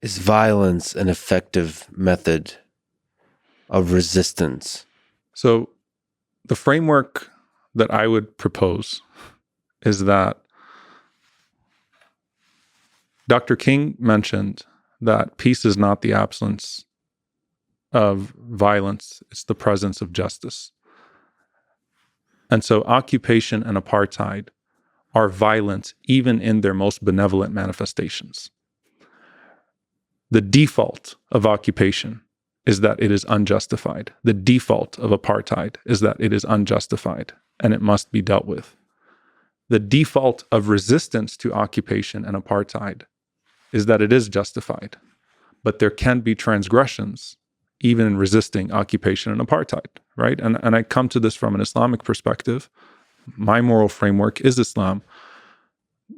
Is violence an effective method of resistance? So the framework that I would propose is that Dr. King mentioned that peace is not the absence of violence, it's the presence of justice. And so occupation and apartheid are violent even in their most benevolent manifestations. The default of occupation is that it is unjustified. The default of apartheid is that it is unjustified and it must be dealt with. The default of resistance to occupation and apartheid is that it is justified, but there can be transgressions even in resisting occupation and apartheid, right? And I come to this from an Islamic perspective. My moral framework is Islam.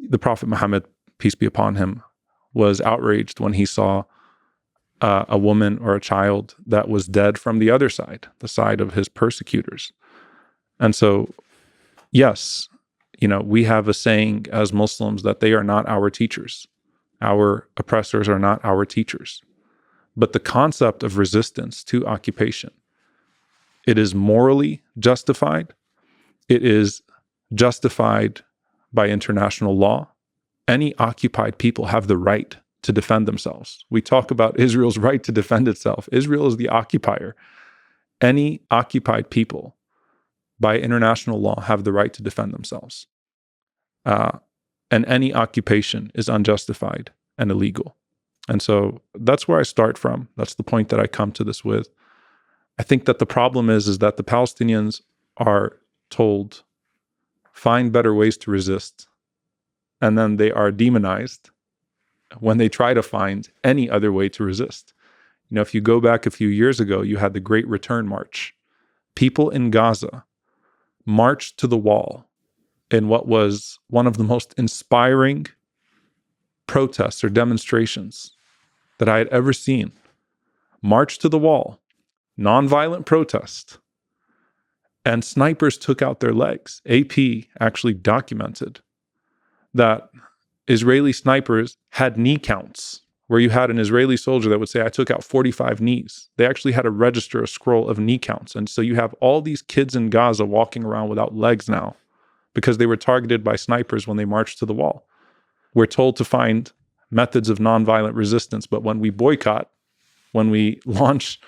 The Prophet Muhammad, peace be upon him, was outraged when he saw a woman or a child that was dead from the other side, the side of his persecutors. And so, yes, we have a saying as Muslims that they are not our teachers. Our oppressors are not our teachers. But the concept of resistance to occupation, it is morally justified. It is justified by international law. Any occupied people have the right to defend themselves. We talk about Israel's right to defend itself. Israel is the occupier. Any occupied people, by international law, have the right to defend themselves. And any occupation is unjustified and illegal. And so that's where I start from. That's the point that I come to this with. I think that the problem is that the Palestinians are told, find better ways to resist. And then they are demonized when they try to find any other way to resist. If you go back a few years ago, you had the Great Return March. People in Gaza marched to the wall in what was one of the most inspiring protests or demonstrations that I had ever seen. Marched to the wall, nonviolent protest, and snipers took out their legs. AP actually documented that Israeli snipers had knee counts, where you had an Israeli soldier that would say, I took out 45 knees. They actually had to register a scroll of knee counts. And so you have all these kids in Gaza walking around without legs now because they were targeted by snipers when they marched to the wall. We're told to find methods of nonviolent resistance, but when we boycott, when we launch,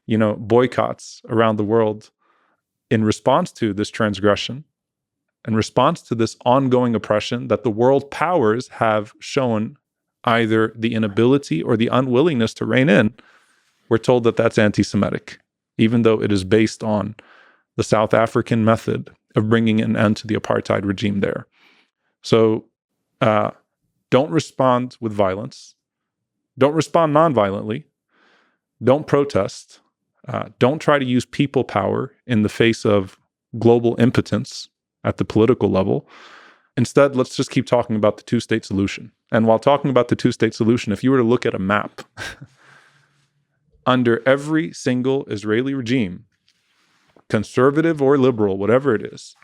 boycotts around the world in response to this transgression, in response to this ongoing oppression that the world powers have shown either the inability or the unwillingness to rein in, we're told that that's anti-Semitic, even though it is based on the South African method of bringing an end to the apartheid regime there. So don't respond with violence. Don't respond nonviolently. Don't protest. Don't try to use people power in the face of global impotence at the political level. Instead, let's just keep talking about the two-state solution. And while talking about the two-state solution, if you were to look at a map, under every single Israeli regime, conservative or liberal, whatever it is,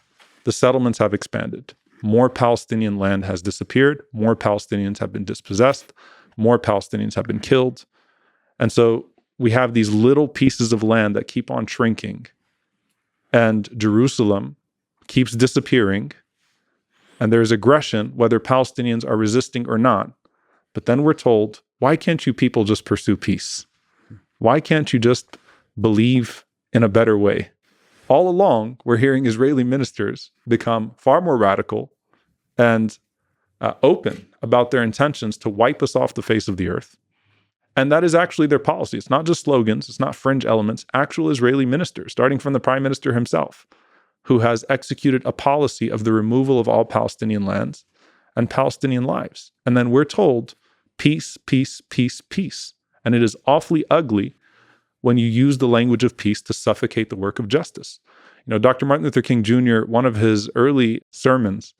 the settlements have expanded. More Palestinian land has disappeared. More Palestinians have been dispossessed. More Palestinians have been killed. And so we have these little pieces of land that keep on shrinking. And Jerusalem keeps disappearing. And there's aggression, whether Palestinians are resisting or not. But then we're told, why can't you people just pursue peace? Why can't you just believe in a better way? All along, we're hearing Israeli ministers become far more radical and open about their intentions to wipe us off the face of the earth. And that is actually their policy. It's not just slogans. It's not fringe elements. Actual Israeli ministers, starting from the prime minister himself, who has executed a policy of the removal of all Palestinian lands and Palestinian lives. And then we're told, peace, peace, peace, peace. And it is awfully ugly when you use the language of peace to suffocate the work of justice. Dr. Martin Luther King Jr., one of his early sermons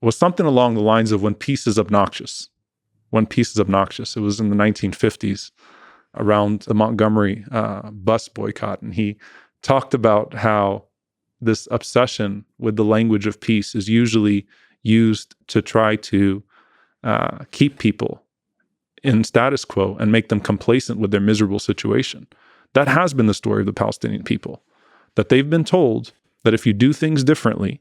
was something along the lines of when peace is obnoxious. When peace is obnoxious. It was in the 1950s around the Montgomery bus boycott. And he talked about how this obsession with the language of peace is usually used to try to keep people in status quo and make them complacent with their miserable situation. That has been the story of the Palestinian people, that they've been told that if you do things differently,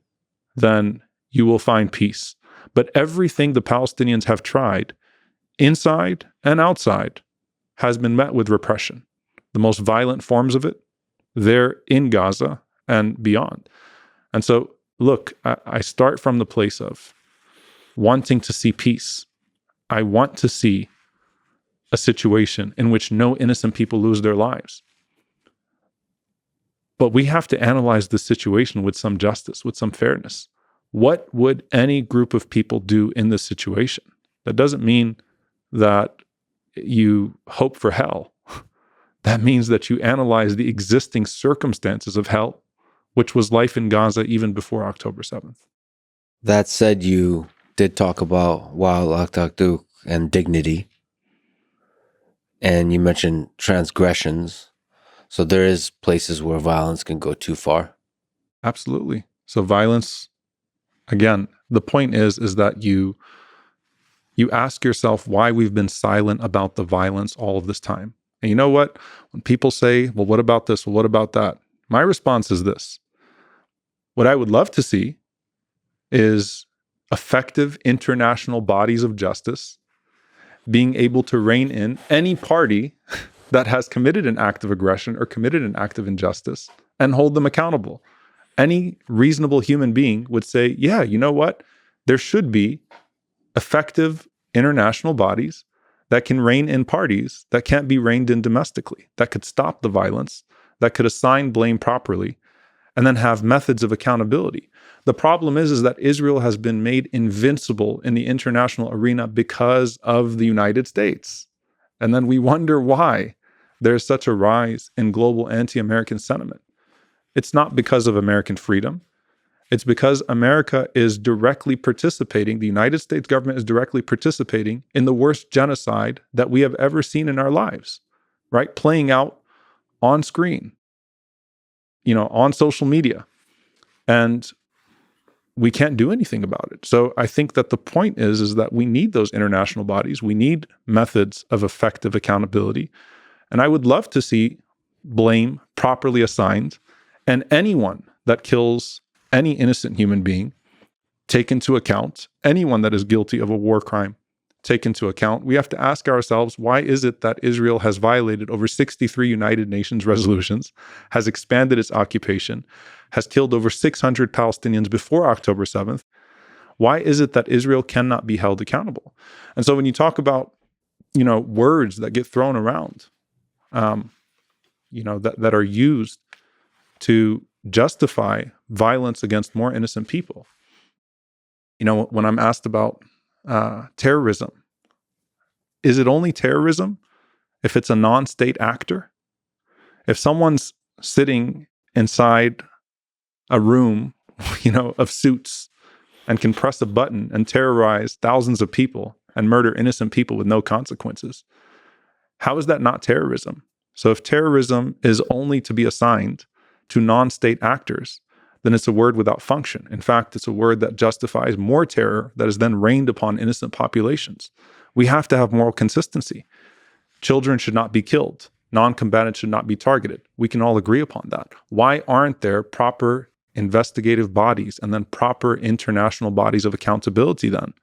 then you will find peace. But everything the Palestinians have tried, inside and outside, has been met with repression. The most violent forms of it, they're in Gaza and beyond. And so, look, I start from the place of wanting to see peace. I want to see a situation in which no innocent people lose their lives. But we have to analyze the situation with some justice, with some fairness. What would any group of people do in this situation? That doesn't mean that you hope for hell. That means that you analyze the existing circumstances of hell, which was life in Gaza even before October 7th. That said, you did talk about Wa'al Aqtaqduk and dignity, and you mentioned transgressions. So there is places where violence can go too far. Absolutely. So violence, again, the point is that you ask yourself why we've been silent about the violence all of this time. And you know what? When people say, well, what about this? Well, what about that? My response is this. What I would love to see is effective international bodies of justice being able to rein in any party that has committed an act of aggression or committed an act of injustice and hold them accountable. Any reasonable human being would say, yeah, you know what? There should be effective international bodies that can rein in parties that can't be reined in domestically, that could stop the violence, that could assign blame properly, and then have methods of accountability. The problem is that Israel has been made invincible in the international arena because of the United States. And then we wonder why there's such a rise in global anti-American sentiment. It's not because of American freedom. It's because America is directly participating, the United States government is directly participating in the worst genocide that we have ever seen in our lives, right? Playing out on screen, on social media. And we can't do anything about it. So I think that the point is that we need those international bodies. We need methods of effective accountability. And I would love to see blame properly assigned and anyone that kills any innocent human being take into account, anyone that is guilty of a war crime take into account. We have to ask ourselves, why is it that Israel has violated over 63 United Nations resolutions, has expanded its occupation, has killed over 600 Palestinians before October 7th? Why is it that Israel cannot be held accountable? And so when you talk about, words that get thrown around, that are used to justify violence against more innocent people. When I'm asked about terrorism, is it only terrorism if it's a non-state actor? If someone's sitting inside a room, of suits and can press a button and terrorize thousands of people and murder innocent people with no consequences, how is that not terrorism? So if terrorism is only to be assigned to non-state actors, then it's a word without function. In fact, it's a word that justifies more terror that is then rained upon innocent populations. We have to have moral consistency. Children should not be killed. Non-combatants should not be targeted. We can all agree upon that. Why aren't there proper investigative bodies and then proper international bodies of accountability then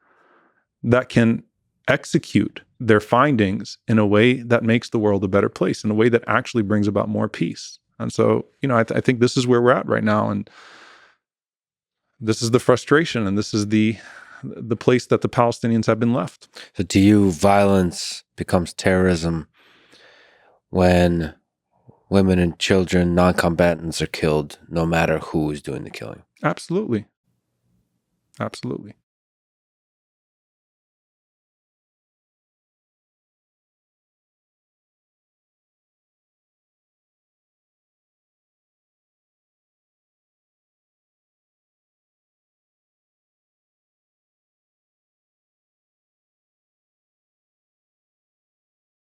that can execute their findings in a way that makes the world a better place, in a way that actually brings about more peace? And so, I think this is where we're at right now. And this is the frustration, and this is the place that the Palestinians have been left. So to you, violence becomes terrorism when women and children, non-combatants, are killed, no matter who is doing the killing? Absolutely. Absolutely.